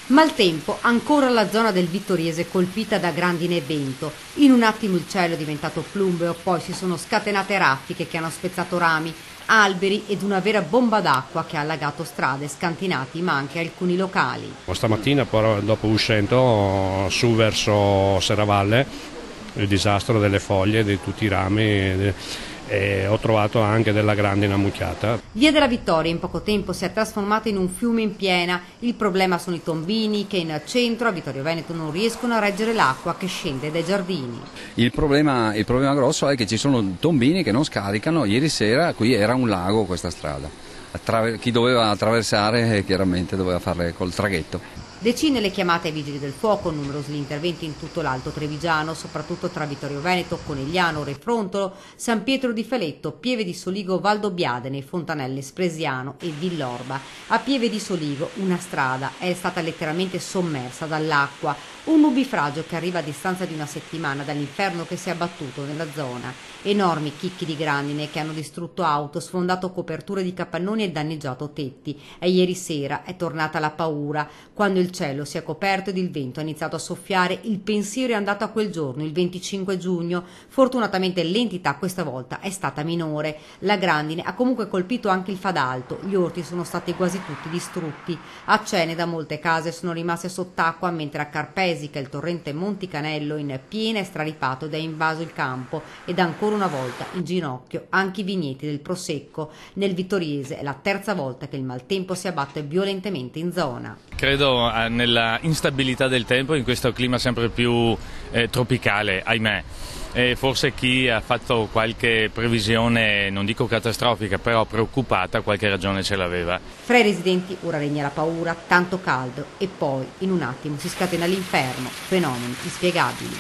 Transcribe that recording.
Maltempo, ancora la zona del Vittoriese colpita da grandine e vento. In un attimo il cielo è diventato plumbeo, poi si sono scatenate raffiche che hanno spezzato rami, alberi ed una vera bomba d'acqua che ha allagato strade, scantinati, ma anche alcuni locali. Stamattina, però, dopo uscendo su verso Serravalle, il disastro delle foglie, di tutti i rami, e ho trovato anche della grandine ammucchiata. Via della Vittoria in poco tempo si è trasformata in un fiume in piena. Il problema sono i tombini che in centro a Vittorio Veneto non riescono a reggere l'acqua che scende dai giardini. Il problema grosso è che ci sono tombini che non scaricano. Ieri sera qui era un lago questa strada. Chi doveva attraversare chiaramente doveva fare col traghetto. Decine le chiamate ai vigili del fuoco, numerosi gli interventi in tutto l'Alto Trevigiano, soprattutto tra Vittorio Veneto, Conegliano, Refrontolo, San Pietro di Feletto, Pieve di Soligo, Valdobbiadene, Fontanelle, Spresiano e Villorba. A Pieve di Soligo una strada è stata letteralmente sommersa dall'acqua, un nubifragio che arriva a distanza di una settimana dall'inferno che si è abbattuto nella zona. Enormi chicchi di grandine che hanno distrutto auto, sfondato coperture di capannoni e danneggiato tetti. E ieri sera è tornata la paura. Quando il cielo si è coperto ed il vento ha iniziato a soffiare, il pensiero è andato a quel giorno, il 25 giugno. Fortunatamente l'entità questa volta è stata minore. La grandine ha comunque colpito anche il Fadalto. Gli orti sono stati quasi tutti distrutti. A Ceneda molte case sono rimaste sott'acqua, mentre a Carpesica il torrente Monticanello in piena è straripato ed ha invaso il campo, ed ancora una volta in ginocchio anche i vigneti del Prosecco. Nel Vittoriese è la terza volta che il maltempo si abbatte violentemente in zona. Credo nella instabilità del tempo in questo clima sempre più tropicale, ahimè. E forse chi ha fatto qualche previsione, non dico catastrofica, però preoccupata, qualche ragione ce l'aveva. Fra i residenti ora regna la paura, tanto caldo, e poi in un attimo si scatena l'inferno, fenomeni inspiegabili.